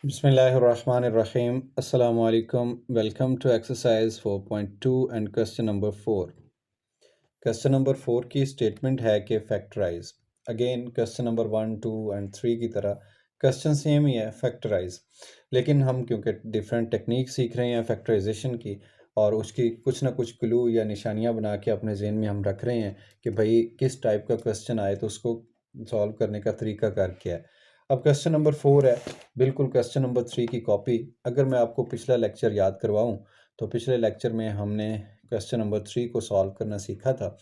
Bismillahirrahmanirrahim. Assalamu alaikum. Welcome to exercise 4.2 and question number 4. Question number 4 की statement है कि factorise. Again question number 1, 2 and 3 की तरह question same ही है, factorise. लेकिन हम क्योंकि डिफरेंट टेक्निक सीख रहे हैं फैक्टराइजेशन की, और उसकी कुछ ना कुछ क्लू या निशानियां बना के अपने जहन में हम रख रहे हैं कि भाई किस टाइप का क्वेश्चन आए तो उसको सॉल्व करने का तरीका कार क्या है। अब क्वेश्चन नंबर 4 है, बिल्कुल क्वेश्चन नंबर 3 की कॉपी। अगर मैं आपको पिछला लेक्चर याद करवाऊं तो पिछले लेक्चर में हमने क्वेश्चन नंबर 3 को सॉल्व करना सीखा था।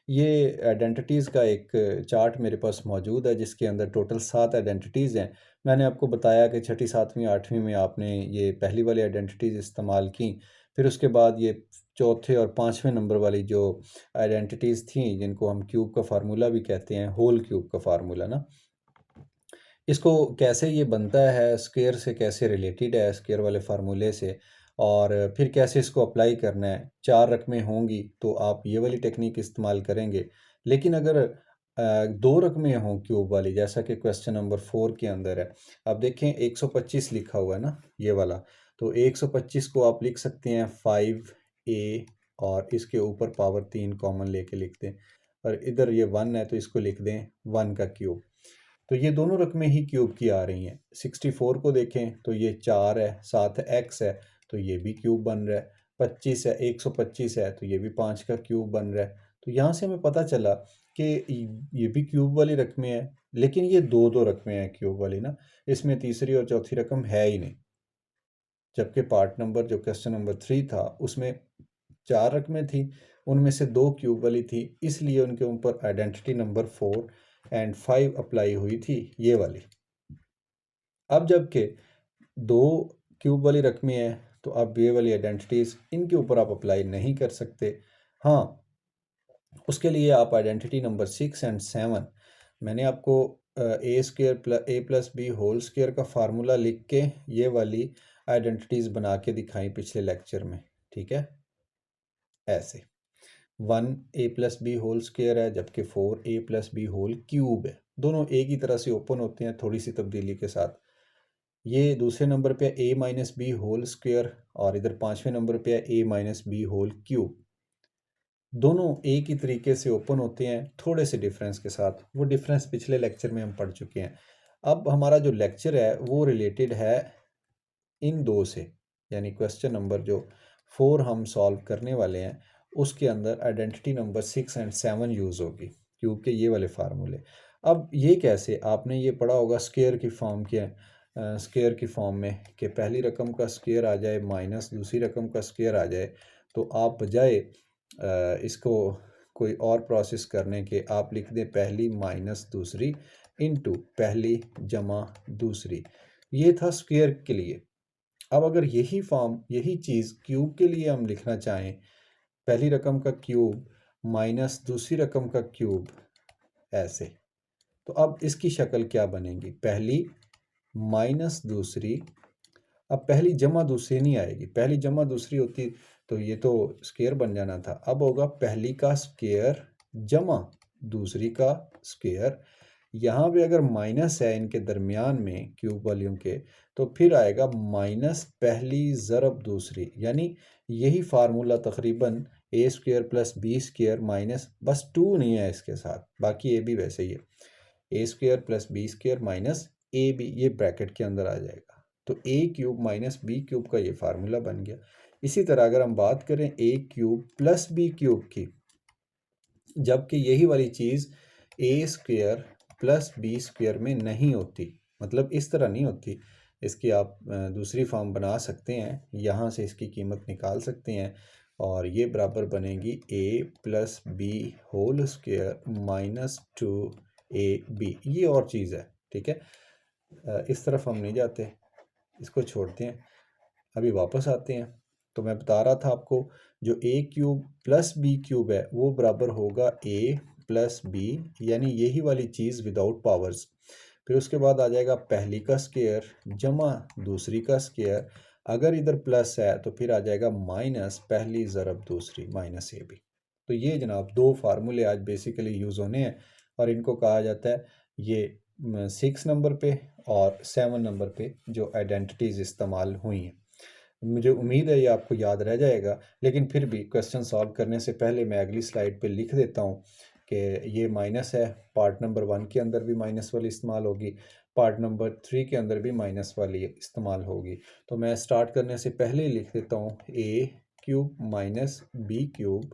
ये आइडेंटिटीज़ का एक चार्ट मेरे पास मौजूद है जिसके अंदर टोटल 7 आइडेंटिटीज़ हैं। मैंने आपको बताया कि छठी, सातवीं, आठवीं में आपने ये पहली वाली आइडेंटिटीज़ इस्तेमाल की, फिर उसके बाद ये चौथे और पाँचवें नंबर वाली जो आइडेंटिटीज़ थी जिनको हम क्यूब का फार्मूला भी कहते हैं, होल क्यूब का फार्मूला ना, इसको कैसे ये बनता है, स्क्वायर से कैसे रिलेटेड है, स्क्वायर वाले फार्मूले से, और फिर कैसे इसको अप्लाई करना है। 4 रकमें होंगी तो आप ये वाली टेक्निक इस्तेमाल करेंगे। लेकिन अगर 2 रकमें हों क्यूब वाली, जैसा कि क्वेश्चन नंबर 4 के अंदर है, अब देखें 125 लिखा हुआ है ना ये वाला, तो 125 को आप लिख सकते हैं 5a और इसके ऊपर पावर 3 कॉमन लेके लिख दें, और इधर ये 1 है तो इसको लिख दें 1 का क्यूब। तो ये दोनों रकमें ही क्यूब की आ रही हैं। 64 को देखें तो ये 4 है, साथ x है तो ये भी क्यूब बन रहा है। 25 है, 125 है तो ये भी 5 का क्यूब बन रहा है। तो यहाँ से हमें पता चला कि ये भी क्यूब वाली रकमें हैं, लेकिन ये दो दो रकमें हैं क्यूब वाली ना, इसमें तीसरी और चौथी रकम है ही नहीं। जबकि पार्ट नंबर जो क्वेश्चन नंबर 3 था उसमें 4 रकमें थी, उनमें से 2 क्यूब वाली थी, इसलिए उनके ऊपर आइडेंटिटी नंबर 4 एंड 5 अप्लाई हुई थी ये वाली। अब जबकि 2 क्यूब वाली रकमें हैं तो अब ये वाली आइडेंटिटीज़ इनके ऊपर आप अप्लाई नहीं कर सकते। हाँ, उसके लिए आप आइडेंटिटी नंबर 6 एंड 7, मैंने आपको ए प्लस बी होल स्क्वायर का फार्मूला लिख के ये वाली आइडेंटिटीज़ बना के दिखाई पिछले लेक्चर में। ठीक है, ऐसे 1a+b होल स्क्वायर है जबकि 4a+b होल क्यूब है। दोनों एक ही तरह से ओपन होते हैं, थोड़ी सी तब्दीली के साथ। ये दूसरे नंबर पे a माइनस बी होल स्क्वायर और इधर पाँचवें नंबर पे है a minus B whole cube. दोनों एक ही तरीके से ओपन होते हैं, थोड़े से डिफरेंस के साथ। वो डिफरेंस पिछले लेक्चर में हम पढ़ चुके हैं। अब हमारा जो लेक्चर है वो रिलेटेड है इन दो से, यानी क्वेश्चन नंबर जो 4 हम सॉल्व करने वाले हैं उसके अंदर आइडेंटिटी नंबर 6 एंड 7 यूज़ होगी, क्योंकि ये वाले फार्मूले। अब ये कैसे, आपने ये पढ़ा होगा स्क्वायर की फॉर्म के, स्क्वायर की फॉर्म में कि पहली रकम का स्क्वायर आ जाए माइनस दूसरी रकम का स्क्वायर आ जाए, तो आप बजाय इसको कोई और प्रोसेस करने के आप लिख दें पहली माइनस दूसरी इनटू पहली जमा दूसरी। ये था स्क्वायर के लिए। अब अगर यही फॉर्म, यही चीज़ क्यूब के लिए हम लिखना चाहें, पहली रकम का क्यूब माइनस दूसरी रकम का क्यूब, ऐसे, तो अब इसकी शक्ल क्या बनेगी, पहली माइनस दूसरी। अब पहली जमा दूसरी नहीं आएगी, पहली जमा दूसरी होती तो ये तो स्क्वायर बन जाना था। अब होगा पहली का स्क्वायर जमा दूसरी का स्क्वायर। यहाँ पे अगर माइनस है इनके दरमियान में क्यूब वालियों के, तो फिर आएगा माइनस पहली ज़रब दूसरी, यानी यही फार्मूला तकरीबन a square plus B square minus, बस 2 नहीं है इसके साथ, बाकी ए भी वैसे ही है, ए square plus B square minus a b, ये ब्रैकेट के अंदर आ जाएगा। तो a cube minus B cube का ये फार्मूला बन गया। इसी तरह अगर हम बात करें ए क्यूब प्लस बी क्यूब की, जबकि यही वाली चीज़ ए स्क्वायर प्लस बी स्क्वायर में नहीं होती, मतलब इस तरह नहीं होती। इसकी आप दूसरी फॉर्म बना सकते हैं, यहाँ से इसकी कीमत निकाल सकते हैं, और ये बराबर बनेगी a plus b whole square minus 2ab। ये और चीज़ है, ठीक है। इस तरफ हम नहीं जाते, इसको छोड़ते हैं, अभी वापस आते हैं। तो मैं बता रहा था आपको, जो ए क्यूब प्लस बी क्यूब है वो बराबर होगा ए प्लस बी, यानी यही वाली चीज़ विदाउट पावर्स। फिर उसके बाद आ जाएगा पहली का स्क्वायर जमा दूसरी का स्क्वायर, अगर इधर प्लस है तो फिर आ जाएगा माइनस पहली ज़रब दूसरी माइनस ए बी। तो ये जनाब दो फार्मूले आज बेसिकली यूज़ होने हैं, और इनको कहा जाता है ये 6 नंबर पे और 7 नंबर पे जो आइडेंटिटीज़ इस्तेमाल हुई हैं। मुझे उम्मीद है ये आपको याद रह जाएगा, लेकिन फिर भी क्वेश्चन सॉल्व करने से पहले मैं अगली स्लाइड पे लिख देता हूँ कि ये माइनस है, पार्ट नंबर 1 के अंदर भी माइनस वाली इस्तेमाल होगी, पार्ट नंबर 3 के अंदर भी माइनस वाली इस्तेमाल होगी। तो मैं स्टार्ट करने से पहले ही लिख देता हूँ a cube minus B cube,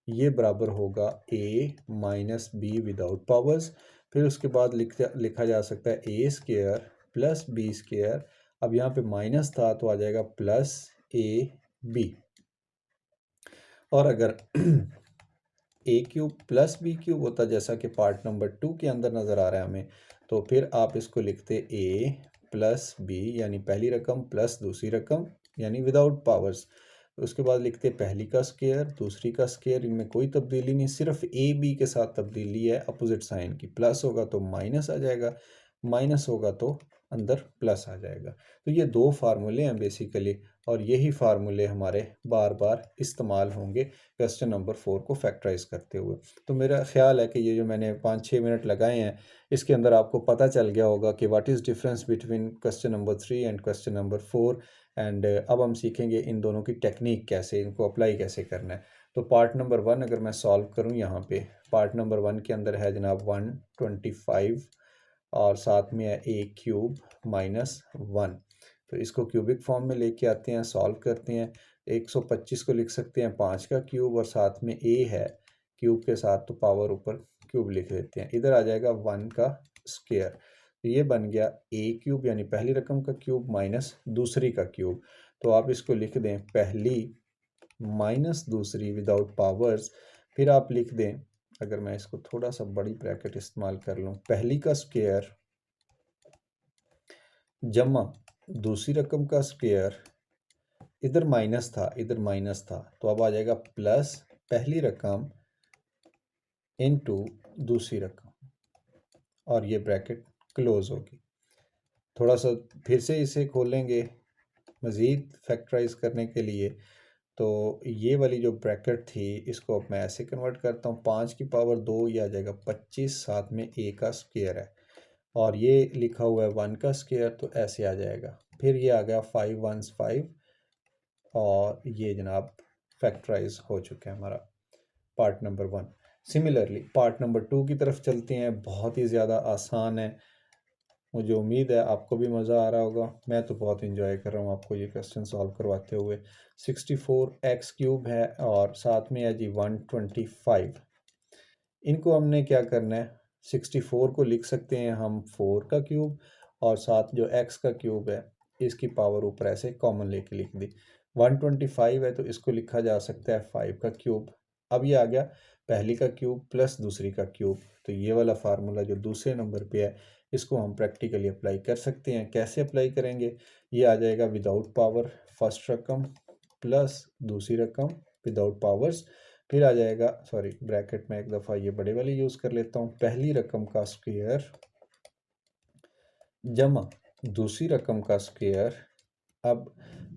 ये बराबर होगा a minus B without powers. फिर उसके बाद लिखा जा सकता है ए स्क्वायर प्लस बी स्क्वायर। अब यहाँ पे माइनस था तो आ जाएगा प्लस ए बी। और अगर A cube plus B cube होता जैसा कि पार्ट नंबर 2 के अंदर नज़र आ रहा है हमें, तो फिर आप इसको लिखते ए प्लस बी यानी पहली रकम प्लस दूसरी रकम यानी विदाउट पावर्स। उसके बाद लिखते पहली का स्क्वायर दूसरी का स्क्वायर, इनमें कोई तब्दीली नहीं, सिर्फ ए बी के साथ तब्दीली है अपोजिट साइन की। प्लस होगा तो माइनस आ जाएगा, माइनस होगा तो अंदर प्लस आ जाएगा। तो ये दो फार्मूले हैं बेसिकली, और यही फार्मूले हमारे बार बार इस्तेमाल होंगे क्वेश्चन नंबर 4 को फैक्टराइज करते हुए। तो मेरा ख्याल है कि ये जो मैंने 5-6 मिनट लगाए हैं, इसके अंदर आपको पता चल गया होगा कि what is difference between question number 3 and question number 4। And अब हम सीखेंगे इन दोनों की टेक्निक कैसे, इनको अप्लाई कैसे करना है। तो पार्ट नंबर 1 अगर मैं सॉल्व करूँ यहाँ पे, पार्ट नंबर 1 के अंदर है जनाब 125 और साथ में है ए क्यूब माइनस 1। तो इसको क्यूबिक फॉर्म में लेके आते हैं, सॉल्व करते हैं। 125 को लिख सकते हैं 5 का क्यूब, और साथ में ए है क्यूब के साथ तो पावर ऊपर क्यूब लिख देते हैं। इधर आ जाएगा 1 का स्क्वायर, तो ये बन गया ए क्यूब यानी पहली रकम का क्यूब माइनस दूसरी का क्यूब। तो आप इसको लिख दें पहली माइनस दूसरी विदाउट पावर्स। फिर आप लिख दें, अगर मैं इसको थोड़ा सा बड़ी ब्रैकेट इस्तेमाल कर लूँ, पहली का स्क्वायर जमा दूसरी रकम का स्क्वायर, इधर माइनस था इधर माइनस था, तो अब आ जाएगा प्लस पहली रकम इनटू दूसरी रकम, और ये ब्रैकेट क्लोज होगी। थोड़ा सा फिर से इसे खोलेंगे मज़ीद फैक्टराइज करने के लिए। तो ये वाली जो ब्रैकेट थी इसको अब मैं ऐसे कन्वर्ट करता हूँ, 5 की पावर 2 ये आ जाएगा 25, साथ में ए का स्क्वायर है, और ये लिखा हुआ है 1 का स्क्वायर, तो ऐसे आ जाएगा। फिर ये आ गया 5 1 5, और ये जनाब फैक्टराइज हो चुका है हमारा part number 1। Similarly part number 2 की तरफ चलते हैं, बहुत ही ज़्यादा आसान है। मुझे उम्मीद है आपको भी मज़ा आ रहा होगा, मैं तो बहुत इंजॉय कर रहा हूँ आपको ये क्वेश्चन सॉल्व करवाते हुए। 64x क्यूब है और साथ में है जी 125। इनको हमने क्या करना है, 64 को लिख सकते हैं हम 4 का क्यूब, और साथ जो x का क्यूब है इसकी पावर ऊपर ऐसे कॉमन लेके लिख दी। 125 है तो इसको लिखा जा सकता है 5 का क्यूब। अब ये आ गया पहली का क्यूब प्लस दूसरी का क्यूब, तो ये वाला फार्मूला जो दूसरे नंबर पे है इसको हम प्रैक्टिकली अप्लाई कर सकते हैं। कैसे अप्लाई करेंगे, ये आ जाएगा विदाउट पावर फर्स्ट रकम प्लस दूसरी रकम विदाउट पावर्स। फिर आ जाएगा, सॉरी ब्रैकेट में एक दफ़ा ये बड़े वाली यूज़ कर लेता हूँ, पहली रकम का स्क्वायर जमा दूसरी रकम का स्क्वायर। अब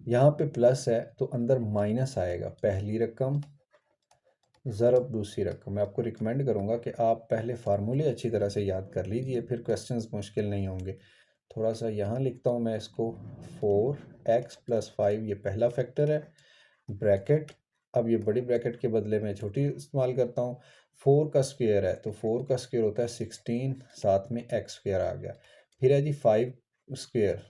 यहाँ पे प्लस है तो अंदर माइनस आएगा, पहली रकम ज़रब दूसरी रकम। मैं आपको रिकमेंड करूँगा कि आप पहले फार्मूले अच्छी तरह से याद कर लीजिए, फिर क्वेश्चंस मुश्किल नहीं होंगे। थोड़ा सा यहाँ लिखता हूँ मैं इसको, 4x प्लस 5 ये पहला फैक्टर है, ब्रैकेट। अब ये बड़ी ब्रैकेट के बदले में छोटी इस्तेमाल करता हूँ। 4 का स्क्वायर है तो 4 का स्क्वायर होता है 16, साथ में x स्क्वायर आ गया। फिर है जी 5 स्क्वायर,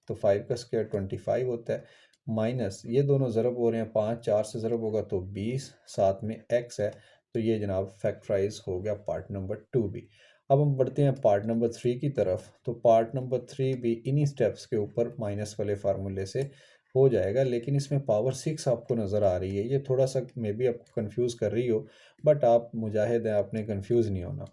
तो 5 का स्क्वायर 25 होता है, माइनस ये दोनों ज़रब हो रहे हैं, 5 4 से ज़रब होगा तो 20, साथ में x है, तो ये जनाब फैक्टराइज हो गया पार्ट नंबर 2 भी। अब हम बढ़ते हैं पार्ट नंबर 3 की तरफ। तो पार्ट नंबर 3 भी इन्हीं स्टेप्स के ऊपर माइनस वाले फार्मूले से हो जाएगा, लेकिन इसमें पावर 6 आपको नज़र आ रही है, ये थोड़ा सा मे बी आपको कंफ्यूज कर रही हो, बट आप मुजाहिद हैं, आपने कंफ्यूज नहीं होना।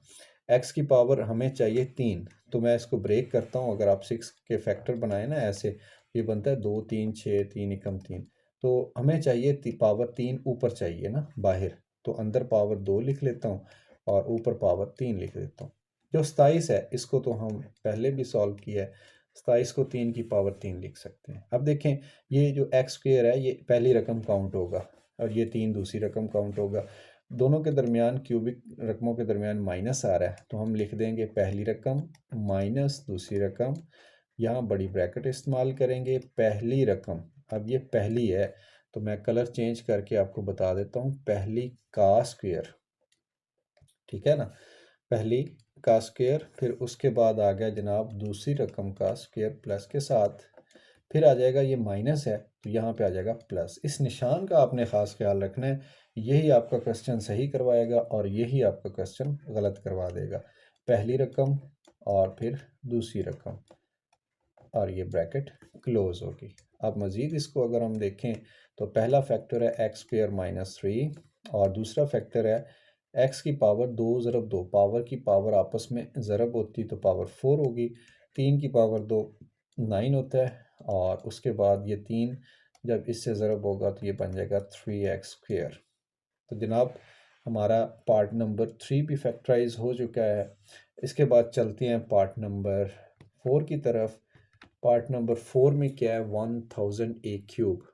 x की पावर हमें चाहिए 3, तो मैं इसको ब्रेक करता हूँ। अगर आप 6 के फैक्टर बनाए ना ऐसे, ये बनता है 2 3 6 3 एकम 3, तो हमें चाहिए पावर 3 ऊपर चाहिए ना बाहर, तो अंदर पावर 2 लिख लेता हूँ और ऊपर पावर 3 लिख देता हूँ। जो 27 है इसको तो हम पहले भी सॉल्व किया है, 27 को 3 की पावर 3 लिख सकते हैं। अब देखें, ये जो एक्स स्क्वेयर है ये पहली रकम काउंट होगा और ये 3 दूसरी रकम काउंट होगा। दोनों के दरमियान क्यूबिक रकमों के दरमियान माइनस आ रहा है, तो हम लिख देंगे पहली रकम माइनस दूसरी रकम, यहाँ बड़ी ब्रैकेट इस्तेमाल करेंगे पहली रकम। अब ये पहली है तो मैं कलर चेंज करके आपको बता देता हूँ, पहली का स्क्वायर, ठीक है ना, पहली का स्क्वायर, फिर उसके बाद आ गया जनाब दूसरी रकम का स्क्वायर प्लस के साथ, फिर आ जाएगा ये माइनस है तो यहाँ पे आ जाएगा प्लस। इस निशान का आपने ख़ास ख्याल रखना है, यही आपका क्वेश्चन सही करवाएगा और यही आपका क्वेश्चन गलत करवा देगा। पहली रकम और फिर दूसरी रकम और ये ब्रैकेट क्लोज होगी। अब मज़ीद इसको अगर हम देखें तो पहला फैक्टर है एक्स स्क्वायर माइनस थ्री और दूसरा फैक्टर है एक्स की पावर दो ज़रब दो, पावर की पावर आपस में ज़रब होती तो पावर फोर होगी, तीन की पावर दो नाइन होता है और उसके बाद ये तीन जब इससे ज़रब होगा तो ये बन जाएगा थ्री एक्स स्क्वायर। तो जनाब हमारा पार्ट नंबर थ्री भी फैक्टराइज हो चुका है। इसके बाद चलते हैं पार्ट नंबर फोर की तरफ। पार्ट नंबर फोर में क्या है, 1000 ए क्यूब,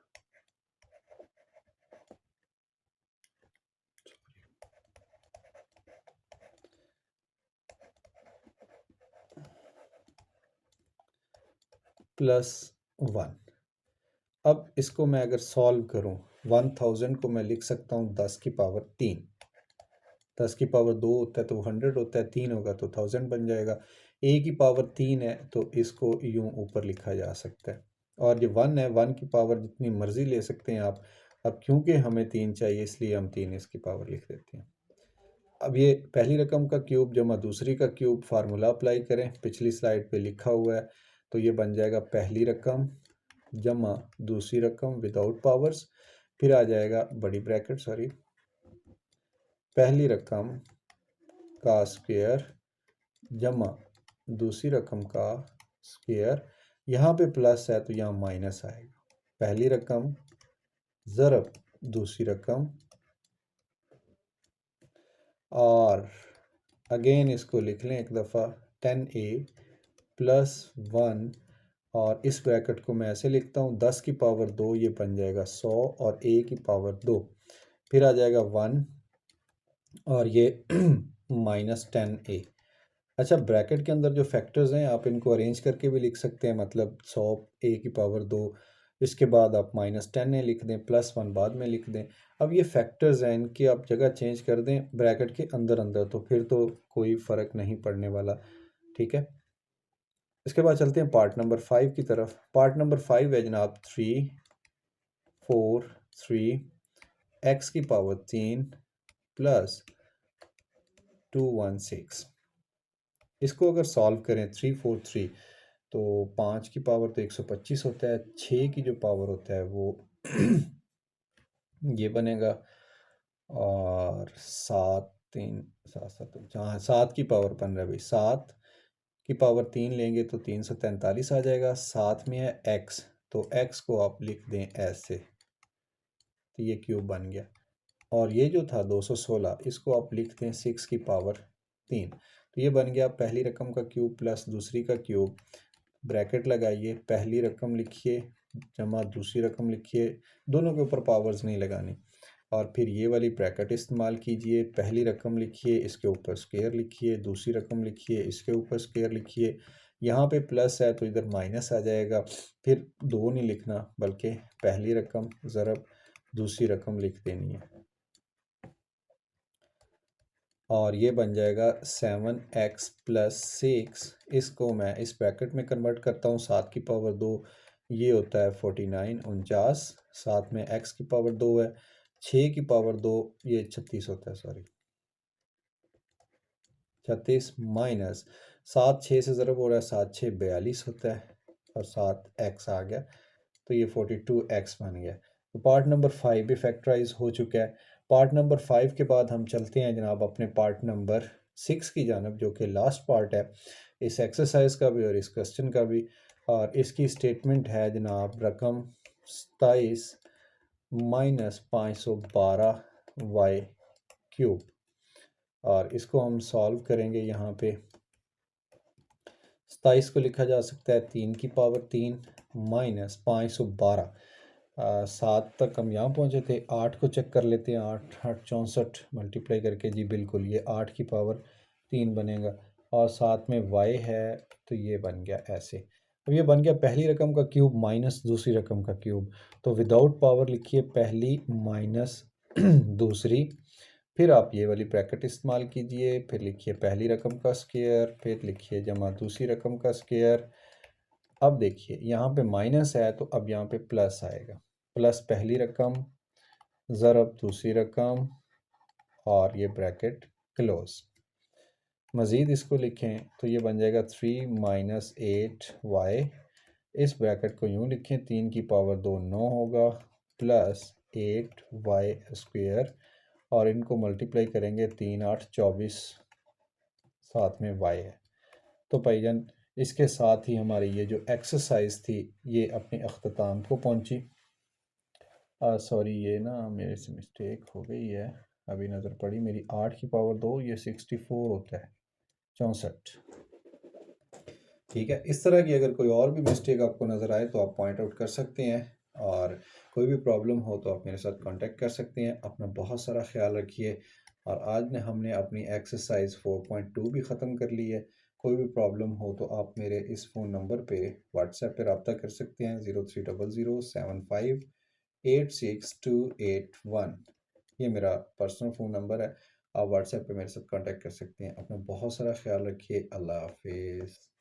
प्लस वन। अब इसको मैं अगर सॉल्व करूं, 1000 को मैं लिख सकता हूं 10 की पावर तीन, 10 की पावर दो होता है तो 100 होता है, तीन होगा तो 1000 बन जाएगा। ए की पावर तीन है तो इसको यूं ऊपर लिखा जा सकता है, और ये वन है, वन की पावर जितनी मर्जी ले सकते हैं आप। अब क्योंकि हमें तीन चाहिए इसलिए हम तीन इसकी पावर लिख देते हैं। अब ये पहली रकम का क्यूब जमा दूसरी का क्यूब, फार्मूला अप्लाई करें, पिछली स्लाइड पे लिखा हुआ है, तो ये बन जाएगा पहली रकम जमा दूसरी रकम विदाउट पावर्स, फिर आ जाएगा बड़ी ब्रैकेट सॉरी, पहली रकम का स्क्वायर जमा दूसरी रकम का स्क्वायर, यहाँ पे प्लस है तो यहाँ माइनस आएगा, पहली रकम ज़रब दूसरी रकम, और अगेन इसको लिख लें एक दफ़ा 10a प्लस वन, और इस ब्रैकेट को मैं ऐसे लिखता हूँ 10 की पावर दो, ये बन जाएगा 100 और a की पावर दो, फिर आ जाएगा वन और ये माइनस 10a। अच्छा, ब्रैकेट के अंदर जो फैक्टर्स हैं आप इनको अरेंज करके भी लिख सकते हैं, मतलब 100 a की पावर दो, इसके बाद आप माइनस 10a लिख दें, प्लस वन बाद में लिख दें। अब ये फैक्टर्स हैं, इनकी आप जगह चेंज कर दें ब्रैकेट के अंदर अंदर तो फिर तो कोई फ़र्क नहीं पड़ने वाला, ठीक है। इसके बाद चलते हैं पार्ट नंबर फाइव की तरफ। पार्ट नंबर फाइव है जनाब थ्री फोर थ्री एक्स की पावर तीन प्लस 216। इसको अगर सॉल्व करें 343 तो पाँच की पावर तो 125 होता है, छः की जो पावर होता है वो ये बनेगा, और सात तीन सात सात जहाँ सात की पावर बन रहा है भाई, सात की पावर तीन लेंगे तो 343 आ जाएगा, साथ में है एक्स तो एक्स को आप लिख दें ऐसे, तो ये क्यूब बन गया। और ये जो था 216 इसको आप लिख दें सिक्स की पावर तीन, तो ये बन गया पहली रकम का क्यूब प्लस दूसरी का क्यूब, ब्रैकेट लगाइए, पहली रकम लिखिए जमा दूसरी रकम लिखिए, दोनों के ऊपर पावर्स नहीं लगानी, और फिर ये वाली ब्रैकेट इस्तेमाल कीजिए, पहली रकम लिखिए इसके ऊपर स्क्वायर लिखिए, दूसरी रकम लिखिए इसके ऊपर स्क्वायर लिखिए, यहाँ पे प्लस है तो इधर माइनस आ जाएगा, फिर दो नहीं लिखना बल्कि पहली रकम ज़रब दूसरी रकम लिख देनी है, और ये बन जाएगा 7x प्लस सिक्स। इसको मैं इस ब्रैकेट में कन्वर्ट करता हूँ, सात की पावर दो ये होता है 49 49, साथ में x की पावर दो है, छः की पावर दो ये 36 होता है, सॉरी 36 माइनस सात, छः से ज़रब हो रहा है, सात छः 42 होता है और सात x आ गया तो ये 42x बन गया। तो पार्ट नंबर फाइव भी फैक्टराइज हो चुका है। पार्ट नंबर फाइव के बाद हम चलते हैं जनाब अपने पार्ट नंबर सिक्स की जानब, जो कि लास्ट पार्ट है इस एक्सरसाइज का भी और इस क्वेश्चन का भी, और इसकी स्टेटमेंट है जनाब रकम 27 माइनस 512 वाई क्यूब, और इसको हम सॉल्व करेंगे। यहाँ पे 27 को लिखा जा सकता है तीन की पावर तीन माइनस 512, 7 तक हम यहाँ पहुँचे थे। 8 को चेक कर लेते हैं। 8 8 64 मल्टीप्लाई करके, जी बिल्कुल ये 8 की पावर 3 बनेगा और साथ में y है, तो ये बन गया ऐसे। अब ये बन गया पहली रकम का क्यूब माइनस दूसरी रकम का क्यूब। तो विदाउट पावर लिखिए पहली माइनस दूसरी, फिर आप ये वाली ब्रैकेट इस्तेमाल कीजिए, फिर लिखिए पहली रकम का स्क्वायर, फिर लिखिए जमा दूसरी रकम का स्क्वायर। अब देखिए यहाँ पे माइनस है तो अब यहाँ पे प्लस आएगा। प्लस पहली रकम ज़रब दूसरी रकम और ये ब्रैकेट क्लोज। मज़ीद इसको लिखें तो ये बन जाएगा 3 माइनस 8y। इस ब्रैकेट को यूँ लिखें, 3 की पावर 2 9 होगा, प्लस 8y स्क्वायर और इनको मल्टीप्लाई करेंगे, 3 8 24, साथ में y है। तो भाईजान इसके साथ ही हमारी ये जो एक्सरसाइज थी ये अपने अख्ताम को पहुंची। सॉरी, ये ना मेरे से मिस्टेक हो गई है, अभी नज़र पड़ी मेरी। 8 की पावर 2 ये 64 होता है, 64। ठीक है, इस तरह की अगर कोई और भी मिस्टेक आपको नज़र आए तो आप पॉइंट आउट कर सकते हैं, और कोई भी प्रॉब्लम हो तो आप मेरे साथ कांटेक्ट कर सकते हैं। अपना बहुत सारा ख्याल रखिए। और आज ने हमने अपनी एक्सरसाइज 4.2 भी ख़त्म कर ली है। कोई भी प्रॉब्लम हो तो आप मेरे इस फ़ोन नंबर पे व्हाट्सएप पे रब्ता कर सकते हैं, 0300758681। ये मेरा पर्सनल फ़ोन नंबर है। आप व्हाट्सएप पे मेरे साथ कांटेक्ट कर सकते हैं। अपना बहुत सारा ख्याल रखिए। अल्लाह हाफिज़।